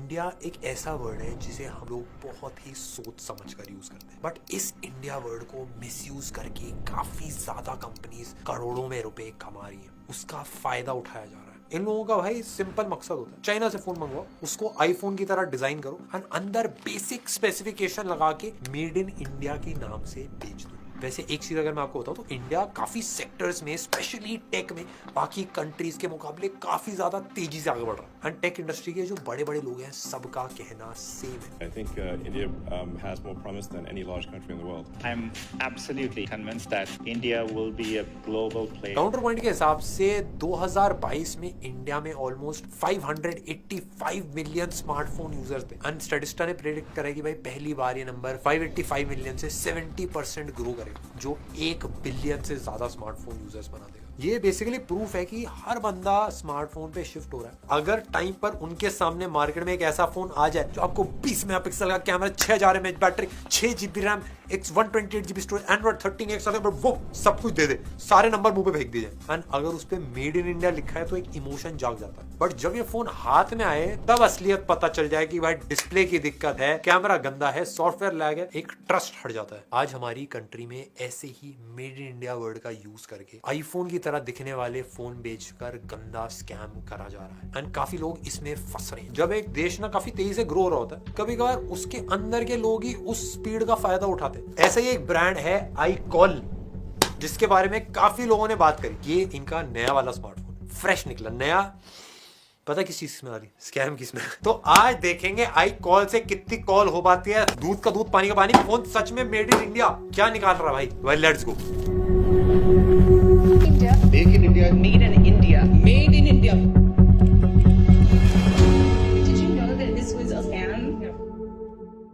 India एक ऐसा word है जिसे हम लोग बहुत ही सोच समझ कर यूज करते हैं, बट इस इंडिया वर्ड को मिसयूज करके काफी ज्यादा कंपनीज करोड़ों में रुपए कमा रही है, उसका फायदा उठाया जा रहा है। इन लोगों का भाई सिंपल मकसद होता है, चाइना से फोन मंगवाओ, उसको आईफोन की तरह डिजाइन करो एंड अंदर बेसिक स्पेसिफिकेशन लगा के मेड इन इंडिया के नाम से बेच दो। वैसे एक चीज अगर मैं आपको बताऊं तो इंडिया काफी सेक्टर्स में स्पेशली टेक में बाकी कंट्रीज के मुकाबले काफी ज्यादा तेजी से आगे बढ़ रहा है एंड टेक इंडस्ट्री के जो बड़े बड़े लोग हैं सबका कहना सेम है। I think India has more promise than any large country in the world. I'm absolutely convinced that India will be a global player. Counter point के हिसाब से 2022 में इंडिया में ऑलमोस्ट 585 मिलियन स्मार्टफोन यूजर्स थे and स्टैटिस्टा ने predict करा कि भाई पहली बार ये नंबर 585 मिलियन से 70% ग्रो करेगा, जो 1 बिलियन से ज्यादा स्मार्टफोन यूजर्स बना देगा। ये बेसिकली प्रूफ है कि हर बंदा स्मार्टफोन पे शिफ्ट हो रहा है। अगर टाइम पर उनके सामने मार्केट में एक ऐसा फोन आ जाए जो आपको 20 मेगापिक्सल का camera, 6000 mAh battery, 6 GB RAM, 128 GB storage, Android 13X वो सब कुछ दे दे, सारे नंबर मुंह पे फेंक दीजिए एंड अगर उस पे मेड इन इंडिया लिखा है तो एक इमोशन जाग जाता है। बट जब ये फोन हाथ में आए तब असलियत पता चल जाए कि भाई डिस्प्ले की दिक्कत है, कैमरा गंदा है, सॉफ्टवेयर लैग है, एक ट्रस्ट हट जाता है। आज हमारी कंट्री में ऐसे he made in India word का यूज करके आईफोन की तरह दिखने वाले फोन बेचकर गंदा स्कैम करा जा रहा है एंड काफी लोग इसमें फंस रहे हैं। जब एक देश ना काफी तेजी से ग्रो हो रहा होता है, कभी कभार उसके अंदर के लोग ही उस स्पीड का फायदा उठाते हैं। ऐसा ही एक ब्रांड है iCall, जिसके बारे में काफी लोगों ने बात करी। ये इनका नया वाला स्मार्टफोन फ्रेश निकला, नया, पता किस चीज में आ रही, स्कैम किस में। तो आज देखेंगे iCall से कितनी कॉल हो पाती है, दूध का दूध पानी का पानी, फोन सच में मेड इन इंडिया क्या निकाल रहा है भाई। Let's go. Make in India. Made in India. Made in India. Did you know that this was a scam?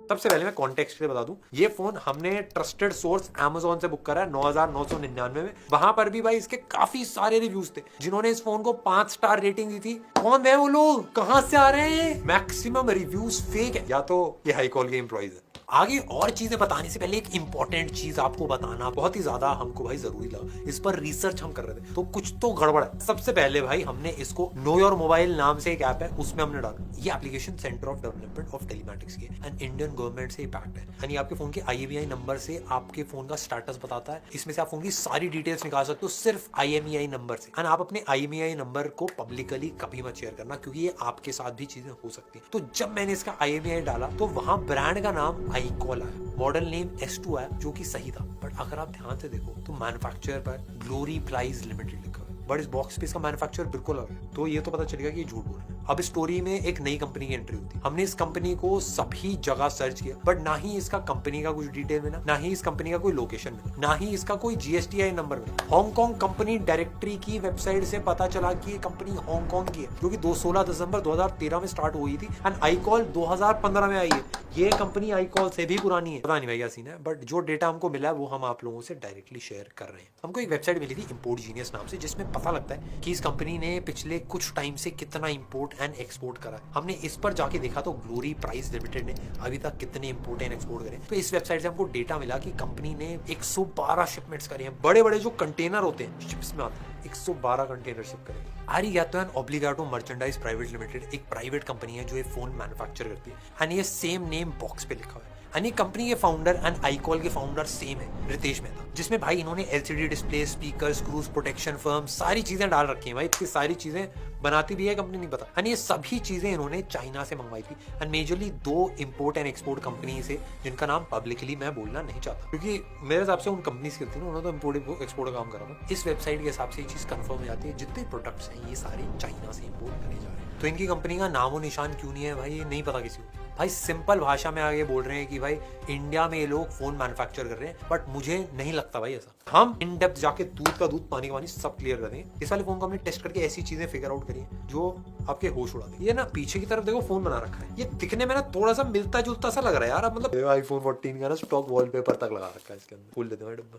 सबसे पहले मैं कॉन्टेक्स्ट के लिए बता दूं, ये फोन हमने ट्रस्टेड सोर्स Amazon से बुक करा है 9999 में। वहां पर भी भाई इसके काफी सारे रिव्यूज थे। जिन्होंने इस फोन को 5 स्टार रेटिंग दी थी, कौन है वो लोग, कहां से आ रहे हैं? मैक्सिमम रिव्यूज फेक है या तो ये iCall के एम्प्लॉइज है। आगे और चीजें बताने से पहले एक इंपॉर्टेंट चीज आपको बताना बहुत ही ज्यादा हमको भाई जरूरी लगा। इस पर रिसर्च हम कर रहे थे तो कुछ तो गड़बड़ है। सबसे पहले भाई हमने इसको नो योर मोबाइल नाम से एक ऐप है, उसमें हमने डाला। ये application centre of development of telematics की एंड इंडियन गवर्नमेंट से पैक्ड है यानी आपके फोन के IMEI नंबर से आपके फोन का स्टेटस बताता है। इसमें से आप फोन की सारी डिटेल्स निकाल सकते हो सिर्फ IMEI नंबर से एंड आप अपने IMEI नंबर को पब्लिकली कभी मत शेयर करना क्योंकि ये आपके साथ भी चीजें हो सकती है। तो जब मैंने इसका IMEI डाला तो वहां ब्रांड का नाम iCall आया, मॉडल नेम S2 है जो कि सही था। बट अगर आप ध्यान से देखो तो मैन्युफैक्चरर पर ग्लोरी प्राइस लिमिटेड लिखा है, बट इस बॉक्स पे इसका मैन्युफैक्चरर बिल्कुल अलग है। तो ये तो पता चलेगा कि ये झूठ बोल रहे हैं। अब स्टोरी में एक नई कंपनी की एंट्री होती है। हमने इस कंपनी को सभी जगह सर्च किया बट ना ही इसका कंपनी का कुछ डिटेल मिला, ना ही इस कंपनी का कोई लोकेशन मिला, ना ही इसका कोई GSTI नंबर मिला। हांगकांग कंपनी डायरेक्टरी की वेबसाइट से पता चला कि ये कंपनी हांगकांग की है जो कि 16 दिसंबर 2013 में स्टार्ट हुई थी एंड iCall 2015 में आई है। ये कंपनी iCall से भी पुरानी है। पता नहीं भाई क्या सीन है, बट जो डेटा हमको मिला है वो हम आप लोगों से डायरेक्टली शेयर कर रहे हैं। हमको एक वेबसाइट मिली थी इम्पोर्ट जीनियस नाम से, जिसमें पता लगता है कि इस कंपनी ने पिछले कुछ टाइम से कितना इंपोर्ट एंड एक्सपोर्ट करा है। हमने इस पर जाके देखा तो ग्लोरी प्राइस लिमिटेड ने अभी तक कितने इंपोर्ट एंड एक्सपोर्ट करे। तो इस वेबसाइट से हमको डेटा मिला कि कंपनी ने 112 शिपमेंट्स करे हैं। बड़े बड़े जो कंटेनर होते हैं शिप्स में आते हैं, 112 कंटेनर शिप करे। आरिगाटो एंड ऑब्लिगाटो मर्चेंडाइज प्राइवेट लिमिटेड एक प्राइवेट कंपनी है जो ये फोन मैन्युफैक्चर करती है एंड ये सेम नेम बॉक्स पे लिखा हुआ है। यानी कंपनी के फाउंडर एंड iCall के फाउंडर सेम है, रितेश मेहता, जिसमें भाई इन्होंने LCD display, speaker, screws, protection firm, सारी चीजें डाल रखी हैं। भाई इतनी सारी चीजें बनाती भी है कंपनी, नहीं पता। यानी ये सभी चीजें इन्होंने चाइना से मंगवाई थी and majorly 2 import and export company से, जिनका नाम पब्लिकली मैं बोलना नहीं चाहता क्योंकि मेरे हिसाब से उन कंपनीज की थी ना, उन्होंने तो इंपोर्ट एक्सपोर्ट का काम करा था। इस वेबसाइट के हिसाब से ये चीज कंफर्म हो जाती है, जितने प्रोडक्ट्स हैं ये सारे चाइना से इंपोर्ट करे जा रहे हैं। तो इनकी कंपनी का नामो निशान क्यों नहीं है भाई, ये नहीं पता किसी को। भाई सिंपल भाषा में आगे बोल रहे हैं कि भाई इंडिया में ये लोग फोन मैन्युफैक्चर कर रहे हैं, बट मुझे नहीं लगता भाई ऐसा। हम इन डेप्थ जाके दूध का दूध पानी का पानी सब क्लियर कर देंगे। इस वाले फोन को हमने टेस्ट करके ऐसी चीजें फिगर आउट करी जो आपके होश उड़ा देंगे। ये ना पीछे की तरफ देखो फोन बना रखा है, ये दिखने में ना थोड़ा सा मिलता जुलता सा लग रहा है यार। अब मतलब आईफोन 14 का ना स्टॉक वॉलपेपर तक लगा रखा है इसके अंदर। खोल लेते हैं डब्बा।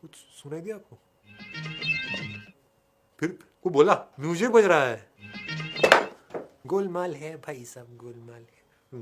कुछ सुनाई दिया आपको? फिर को बोला म्यूजिक बज रहा है। गोलमाल है भाई सब, गोलमाल है।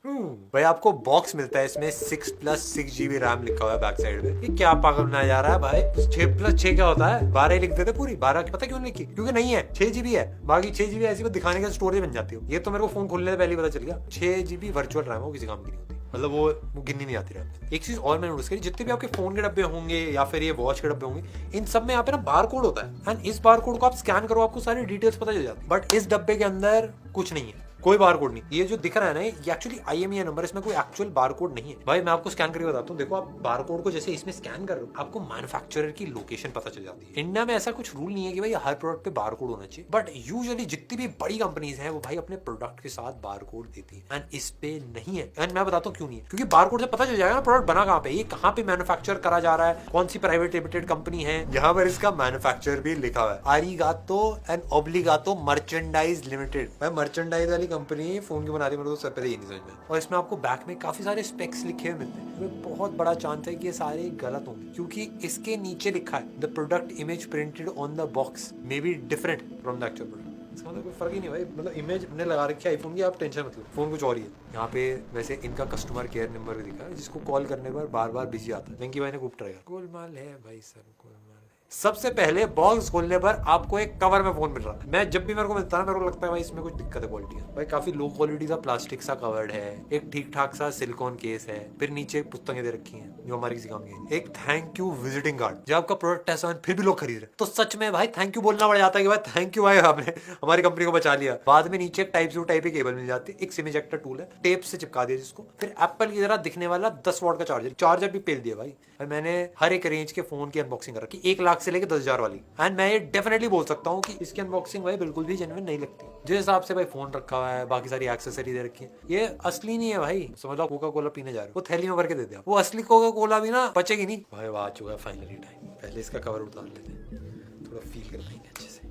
भाई आपको बॉक्स मिलता है इसमें 6+6 GB रैम लिखा हुआ है बैक साइड में। ये क्या पागल बनाया जा रहा है भाई? 6+6 क्या होता है? 12 ही लिख देते पूरी 12 की। पता क्यों नहीं लिखी? क्योंकि नहीं है, 6 GB है। बाकी 6 GB ऐसी को दिखाने का स्टोरेज बन जाती हो। ये तो मेरे को फोन खोलने से पहले ही पता चल गया। 6 GB वर्चुअल रैम हो, किसी काम की नहीं होती, मतलब वो गिननी नहीं आती रैम। एक चीज और मैंने नोटिस करी, जितने भी आपके फोन के डब्बे होंगे या फिर ये वॉच के डब्बे होंगे, इन सब में यहाँ पे ना बार कोड होता है। एंड इस बार कोड को आप स्कैन करो, आपको सारी डिटेल्स पता चल जाती है। बट इस डब्बे के अंदर कुछ नहीं है, कोई बार कोड नहीं। ये जो दिख रहा है ना, ये एक्चुअली IMEI नंबर, इसमें कोई एक्चुअल बार कोड नहीं है। भाई मैं आपको स्कैन करके बताता हूँ। देखो आप बार कोड को जैसे इसमें स्कैन कर रहे हो, आपको मैन्युफैक्चरर की लोकेशन पता चल जाती है। इंडिया में ऐसा कुछ रूल नहीं है कि भाई हर प्रोडक्ट पे बार कोड होना चाहिए, बट यूजुअली जितनी भी बड़ी कंपनीज हैं वो भाई अपने प्रोडक्ट के साथ बार कोड देती है। एंड इस पे नहीं है। एंड मैं बताता हूँ क्यों नहीं है, क्योंकि बार कोड से पता चल जाएगा ना प्रोडक्ट बना कहाँ पे, ये कहाँ पे मैन्युफैक्चर करा जा रहा है, कौन सी प्राइवेट लिमिटेड कंपनी है। यहाँ पर इसका मैन्युफैक्चर भी लिखा हुआ है, आरिगातो एंड ओब्लिगातो मर्चेंडाइज लिमिटेड। भाई मर्चेंडाइज वाली कंपनी फोन की बना रही, मेरे को सब पहले ये नहीं समझ में। और इसमें आपको बैक में काफी सारे स्पेक्स लिखे हुए मिलते हैं। बहुत बड़ा चांस है कि ये सारे गलत होंगे, क्योंकि इसके नीचे लिखा है the product image printed on the box may be different from the actual product. इसका मतलब कोई फर्क ही नहीं भाई, मतलब इमेज हमने लगा रखी है आईफोन की, आप टेंशन मतलब फोन कुछ और ही है। यहाँ पे वैसे इनका कस्टमर केयर नंबर भी दिखा है, जिसको कॉल करने पर बार बार बिजी आता है। वेंकी भाई ने खूब ट्राई किया। गोलमाल है भाई सर, गोलमाल। सबसे पहले बॉक्स खोलने पर आपको एक कवर में फोन मिल रहा है। मैं जब भी मेरे को मिलता है मेरे को लगता है भाई इसमें कुछ दिक्कत है क्वालिटी है। भाई काफी लो क्वालिटी सा प्लास्टिक सा कवर्ड है, एक ठीक ठाक सा सिलिकॉन केस है, फिर नीचे पुस्तकें दे रखी हैं जो हमारी किसी काम की है, एक थैंक यू विजिटिंग कार्ड। जब आपका प्रोडक्ट ऐसा फिर भी लोग खरीद रहे तो सच में भाई थैंक यू बोलना पड़ जाता है कि भाई थैंक यू भाई, आपने हमारी कंपनी को बचा लिया। बाद में नीचे टाइप सी टाइप की केबल मिल जाती है, एक सिम इजेक्टर टूल है, टेप से चिपका दिया जिसको, फिर एप्पल की तरह दिखने वाला 10 वॉट का चार्जर भी पेल दिया भाई। मैंने हर एक रेंज के फोन की अनबॉक्सिंग कर रखी, 1 लाख से लेकर 10,000 वाली। एंड मैं ये डेफिनेटली बोल सकता हूँ कि इसकी अनबॉक्सिंग भाई बिल्कुल भी जेन्युइन नहीं लगती। जिस हिसाब से भाई फोन रखा हुआ है, बाकी सारी एक्सेसरी दे रखी है, ये असली नहीं है भाई। समझ लो कोका कोला पीने जा रहे हो, वो थैली में भर के दे दिया, वो असली कोका कोला भी ना बचेगी नहीं भाई। आ चुका है फाइनली टाइम, पहले इसका कवर उतार लेते हैं, थोड़ा फील कर लेंगे अच्छे से।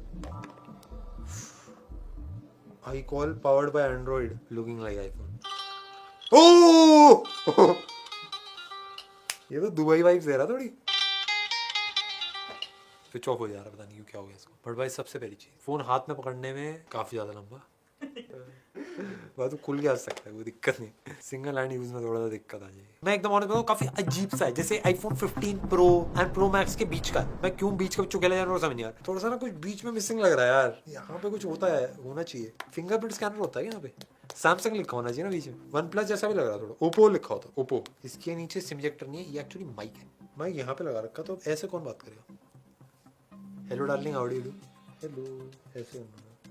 I call powered by android, looking like iPhone. Oh ये तो दुबई वाइब्स दे रहा थोड़ी। स्विच ऑफ हो जा रहा, पता नहीं क्यों क्या हो गया इसको। बट भाई सबसे पहली चीज, फोन हाथ में पकड़ने में काफी ज्यादा लंबा वह तो खुल के आ सकता है, कोई दिक्कत नहीं। सिंगल हैंड यूज में थोड़ा सा दिक्कत आ जाएगी। मैं एकदम ऑनेस्ट बताऊं, काफी अजीब सा है, जैसे iPhone 15 pro and pro max के बीच का। मैं क्यों बीच का चुकेला जा रहा हूं समझ नहीं आ रहा, थोड़ा सा ना कुछ बीच में मिसिंग लग रहा है यार। यहाँ पे कुछ होता है, होना चाहिए। फिंगरप्रिंट स्कैनर होता है यहाँ पे, सैमसंग लिखा होना चाहिए ना बीच में। वन प्लस जैसा भी लग रहा, थोड़ा ओप्पो लिखा होता, ओप्पो। इसके नीचे सिम इजेक्टर नहीं है, ये एक्चुअली माइक है। माइक यहाँ पे लगा रखा, तो ऐसे कौन बात करेगा। Hello darling, how do you do, hello ऐसे।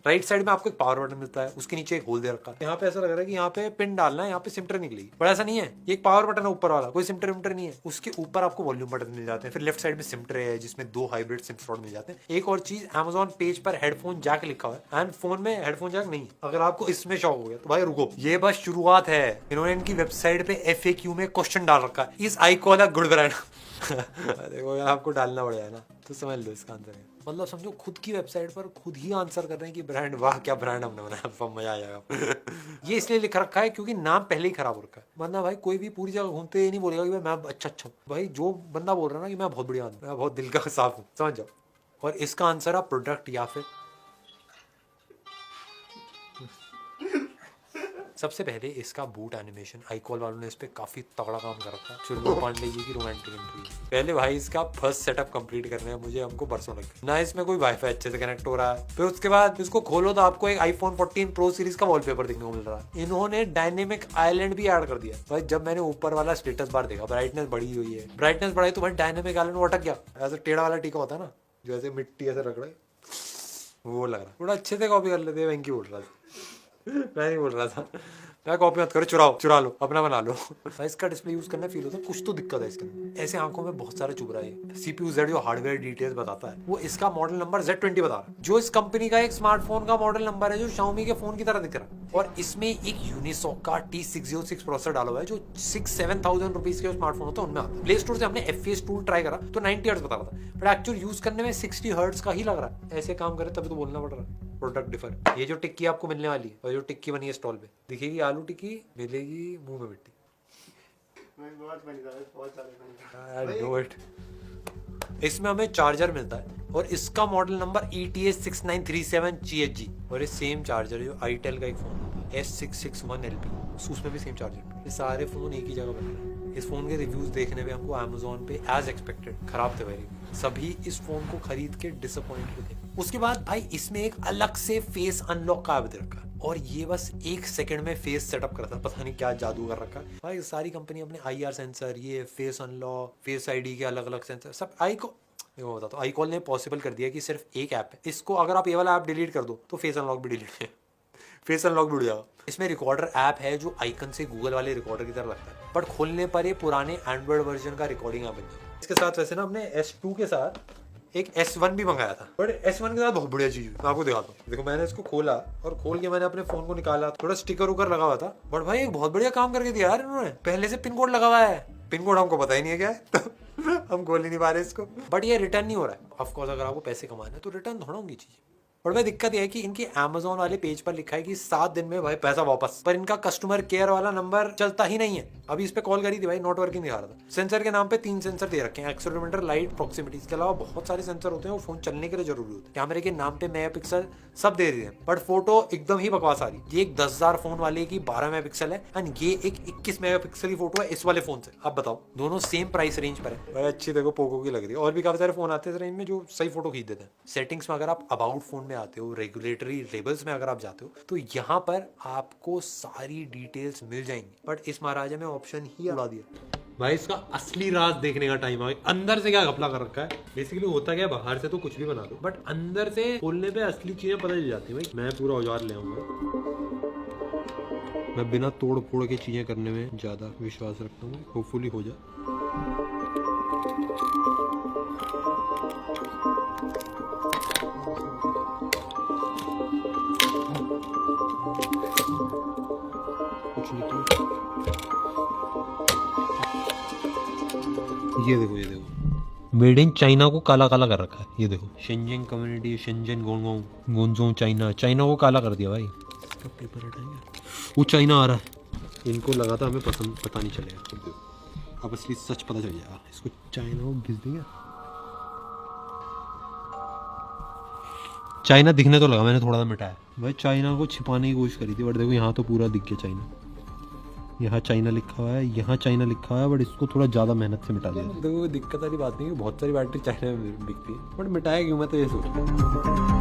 राइट साइड में आपको एक पावर बटन मिलता है, उसके नीचे एक होल दे रखा है। यहाँ पे ऐसा लग रहा है कि यहाँ पे पिन डालना है, यहाँ पे सिमटर निकलेगी, पर ऐसा नहीं है। ये एक पावर बटन है ऊपर वाला, कोई सिमटर विमटर नहीं है। उसके ऊपर आपको वॉल्यूम बटन मिल जाते हैं, फिर लेफ्ट साइड में सिमटर है जिसमें 2 हाइब्रिड सिम स्लॉट मिल जाते हैं। एक और चीज, Amazon पेज पर हेडफोन जैक लिखा हुआ है, एंड फोन में हेडफोन जैक नहीं। अगर आपको इसमें शौक हो गया तो भाई रुको, ये बस शुरुआत है। इन्होंने इनकी वेबसाइट पे FAQ में क्वेश्चन डाल रखा है, इस I call a good brand. देखो आपको डालना पड़ेगा ना, तो समझ लो इसका आंसर है। मतलब समझो खुद की वेबसाइट पर खुद ही आंसर कर रहे हैं कि ब्रांड, वाह क्या ब्रांड हमने बनाया, अब मजा आ जाएगा। ये इसलिए लिख रखा है क्योंकि नाम पहले ही खराब हो रखा है। वरना भाई कोई भी पूरी जगह घूमते ही नहीं बोलेगा कि मैं अच्छा भाई। जो बंदा बोल रहा है ना कि मैं बहुत बढ़िया आदमी, मैं बहुत दिल का साफ हूँ, समझ जाओ। और इसका आंसर आप प्रोडक्ट या फिर सबसे पहले इसका बूट एनिमेशन, आईकॉल वालों ने इस पे काफी तगड़ा काम कर रखा है। चुन्नू पांडे जी की रोमांटिक एंट्री। पहले भाई इसका फर्स्ट सेटअप कंप्लीट करने में मुझे हमको बरसों लग गए ना। इसमें कोई वाईफाई अच्छे से कनेक्ट हो रहा है। फिर उसके बाद इसको खोलो तो आपको एक iPhone 14 Pro सीरीज का वॉलपेपर देखने को मिल रहा है। इन्होंने डायनेमिक आइलैंड भी ऐड कर दिया भाई। जब मैंने ऊपर वाला स्टेटस बार देखा, ब्राइटनेस बढ़ी हुई है, ब्राइटनेस बढ़ाई तो भाई डायनेमिक आइलैंड वो अटक गया। ऐसा टेढ़ा वाला टीका होता है ना, जो ऐसे मिट्टी ऐसे रख रहा है, वो लग रहा है। थोड़ा अच्छे से कॉपी कर लेते हैं। वेंकी बोल रहा था, मैं नहीं बोल रहा था। मैं कॉपी मत करो, चुरा लो, अपना बना लो। इसका डिस्प्ले यूज करना फील होता है, कुछ तो दिक्कत है इसके अंदर। ऐसे आंखों में बहुत सारा चुभ रहा है। CPU Z जो हार्डवेयर डिटेल्स बताता है, वो इसका मॉडल नंबर Z20 बता रहा है, जो इस कंपनी का एक स्मार्टफोन का मॉडल नंबर है, जो Xiaomi के फोन की तरह दिख रहा है। और इसमें एक यूनिसॉक का T606 प्रोसेसर डाला हुआ है, जो 6-7,000 रुपीज के स्मार्टफोन होता है उनमें आता है। प्ले स्टोर से हमने FPS टूल ट्राई करा तो 90 हर्ट्ज बता रहा था, बट एक्चुअल यूज करने में 60 हर्ट्ज का ही लग रहा है। ऐसे काम करे तभी तो बोलना पड़ रहा है प्रोडक्ट डिफर। ये जो टिक्की आपको मिलने वाली है, और जो टिक्की बनी है स्टॉल पे, दिखेगी आलू टिक्की, मिलेगी मुंह में मिट्टी। इसमें हमें चार्जर मिलता है और इसका मॉडल नंबर ETA6937GHG और ये सेम चार्जर जो आईटेल का एक फोन S661LP उसमें भी सेम चार्जर। ये सारे फोन एक ही जगह बन रहे हैं। इस फोन के रिव्यूज देखने में हमको Amazon पे एज एक्सपेक्टेड खराब थे भाई, सभी इस फोन को खरीद के डिसअपॉइंटेड थे। उसके बाद भाई इसमें एक अलग से फेस अनलॉक का दे रखा है और ये बस 1 सेकंड में फेस सेटअप करता है, पता नहीं क्या जादू कर रखा है भाई। सारी कंपनी अपने IR सेंसर, ये फेस अनलॉक, फेस ID के अलग अलग सेंसर सब मैं बताता हूँ iQOO ने पॉसिबल कर दिया कि सिर्फ एक ऐप है, इसको अगर आप ये वाला ऐप डिलीट कर दो तो फेस अनलॉक भी डिलीट है, फेस अनलॉक भी उड़ जाएगा। इसमें रिकॉर्डर ऐप है जो आइकन से गूगल वाले रिकॉर्डर की तरह लगता है, बट खोलने पर ये पुराने एंड्रॉइड वर्जन का रिकॉर्डिंग ऐप बन जाएगा। इसके साथ वैसे ना हमने S2 के साथ एक S1 भी मंगाया था, बट S1 के साथ बहुत बढ़िया चीज मैं आपको दिखाता हूँ। देखो मैंने इसको खोला और खोल के मैंने अपने फोन को निकाला, थोड़ा स्टिकर उकर लगा हुआ था, बट भाई एक बहुत बढ़िया काम करके दिया यार इन्होंने। पहले से पिन कोड लगा हुआ है, पिन कोड हमको पता ही नहीं है क्या है तो हम खोल ही नहीं पा रहे इसको, बट ये रिटर्न नहीं हो रहा है। ऑफकोर्स अगर आपको पैसे कमाने हैं तो रिटर्न थोड़ा होंगी चीजें। और भाई दिक्कत यह है कि इनके Amazon वाले पेज पर लिखा है कि 7 दिन में भाई पैसा वापस, पर इनका कस्टमर केयर वाला नंबर चलता ही नहीं है। अभी इस पे कॉल करी थी भाई, नॉट वर्किंग दिखा रहा था। सेंसर के नाम पे 3 सेंसर दे रखे हैं, एक्सेलेरोमीटर, लाइट, प्रॉक्सिमिटी। इसके अलावा बहुत सारे सेंसर होते हैं वो फोन चलने के लिए जरूरी होते हैं। कैमरे के नाम पे मेगापिक्सल सब दे दिए हैं, बट फोटो एकदम ही बकवास आ रही है। ये एक 10,000 फोन वाले की 12 मेगापिक्सल है एंड ये एक 21 मेगापिक्सल की फोटो है इस वाले फोन से। अब बताओ दोनों सेम प्राइस रेंज पर है भाई। अच्छी देखो पोको की लग रही है, और भी काफी सारे फोन आते हैं इस रेंज में जो सही फोटो खींच देते हैं। सेटिंग्स में अगर आप अबाउट फोन में आते हो, रेगुलेटरी लेबल्स में अगर आप जाते हो तो यहाँ पर आपको सारी डिटेल्स मिल जाएंगी, बट इस महाराजा में ऑप्शन ही उड़ा दिया। भाई इसका असली राज देखने का टाइम आ गया। अंदर से क्या घपला कर रखा है, बेसिकली होता क्या है, बाहर से तो कुछ भी बना दो बट अंदर से खोलने पे असली चीजें पता चल जाती है। भाई मैं पूरा औजार ले आऊंगा, मैं बिना तोड़ फोड़ के चीजें करने में ज्यादा विश्वास रखता हूँ, होपफुली हो जाए। कुछ नहीं, ये देखो मेड इन चाइना को काला काला कर रखा है। ये देखो शेंजन कम्युनिटी, शेंजन गोंजोंग चाइना को काला कर दिया भाई। इसका पेपर हटाएंगे, वो चाइना आ रहा है। इनको लगा था हमें पसंद, पता नहीं चलेगा, अब असली सच पता चल जाएगा। इसको चाइना को घिस देंगे। चाइना दिखने तो लगा, मैंने थोड़ा सा मिटाया भाई। चाइना को छिपाने की कोशिश करी थी बट देखो यहाँ तो पूरा दिख गया चाइना। यहाँ चाइना लिखा हुआ है, यहाँ चाइना लिखा हुआ है, बट इसको थोड़ा ज्यादा मेहनत से मिटा दिया। देखो कोई दिक्कत वाली बात नहीं है, बहुत सारी बैटरी चाइना में बिकती है, बट मिटाया क्यों, मैं तो ये सोच रहा हूँ।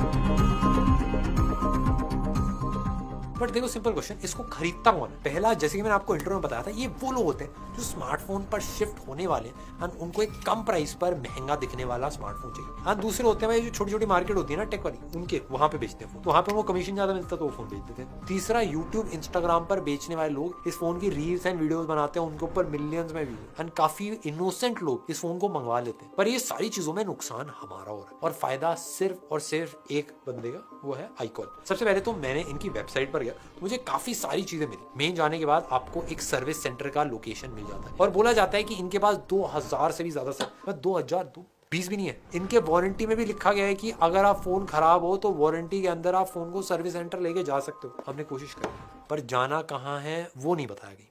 बट देखो सिंपल क्वेश्चन, इसको खरीदता कौन है? पहला, जैसे कि मैंने आपको इंट्रो में बताया था, ये वो लोग होते हैं जो स्मार्टफोन पर शिफ्ट होने वाले हैं और उनको एक कम प्राइस पर महंगा दिखने वाला स्मार्टफोन चाहिए। और दूसरे होते हैं भाई जो छोटी छोटी मार्केट होती है ना टेक वाली, उनके वहां पे बेचते हैं फोन, तो वहां पे वो कमीशन ज्यादा मिलता है तो वो फोन बेच देते हैं। तीसरा, यूट्यूब, इंस्टाग्राम पर बेचने वाले लोग इस फोन की रील्स एंड वीडियोस बनाते हैं, उनके ऊपर मिलियंस में व्यूज एंड काफी इनोसेंट लोग इस फोन को मंगवा लेते हैं। पर ये सारी चीजों में नुकसान हमारा हो रहा है और फायदा सिर्फ और सिर्फ एक बंदे का, वो है iQOO। सबसे पहले तो मैंने इनकी वेबसाइट पर गया, मुझे काफी सारी चीजें मिली। मेन जाने के बाद आपको एक सर्विस सेंटर का लोकेशन मिल जाता है और बोला जाता है कि इनके पास 2000 से भी ज्यादा 2020 भी नहीं है। इनके वारंटी में भी लिखा गया है कि अगर आप फोन खराब हो तो वारंटी के अंदर आप फोन को सर्विस सेंटर लेके जा सकते हो। हमने कोशिश करी पर जाना कहाँ है वो नहीं बताया गई।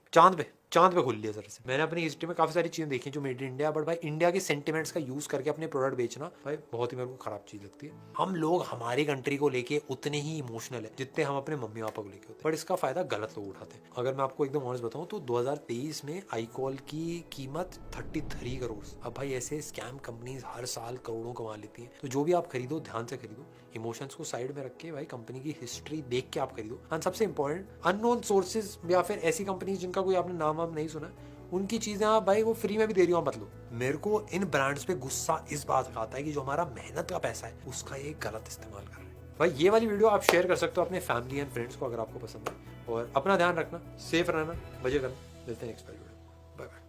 चांद पे खोल लिया सर से। मैंने अपनी हिस्ट्री में काफी सारी चीजें देखी जो मेड इन इंडिया, बट भाई इंडिया के सेंटिमेंट्स का यूज करके अपने प्रोडक्ट बेचना भाई बहुत ही मेरे को खराब चीज लगती है। हम लोग हमारी कंट्री को लेके उतने ही इमोशनल है जितने हम अपने मम्मी पापा को लेके होते हैं, बट इसका फायदा गलत लोग उठाते हैं। अगर मैं आपको एकदम ऑनेस्ट बताऊं तो 2023 में iQOO की कीमत 33 करोड़। अब भाई ऐसे स्कैम कंपनीज हर साल करोड़ों कमा लेती हैं, तो जो भी आप खरीदो ध्यान से खरीदो, इमोशंस को साइड में रख के भाई कंपनी की हिस्ट्री देख के आप खरीदो। एंड सबसे इंपॉर्टेंट, अननोन सोर्सेज या फिर ऐसी कंपनी जिनका कोई आपने नाम नहीं सुना, उनकी चीजें आप भाई वो फ्री में भी दे रही हो मत लो। मेरे को इन ब्रांड्स पे गुस्सा इस बात का आता है कि जो हमारा मेहनत का पैसा है उसका ये गलत इस्तेमाल कर रहे हैं। भाई ये वाली वीडियो आप शेयर कर सकते हो अपने फैमिली एंड फ्रेंड्स को अगर आपको पसंद है, और अपना ध्यान रखना, सेफ रहना, मजे करना। मिलते हैं नेक्स्ट वीडियो, बाय बाय।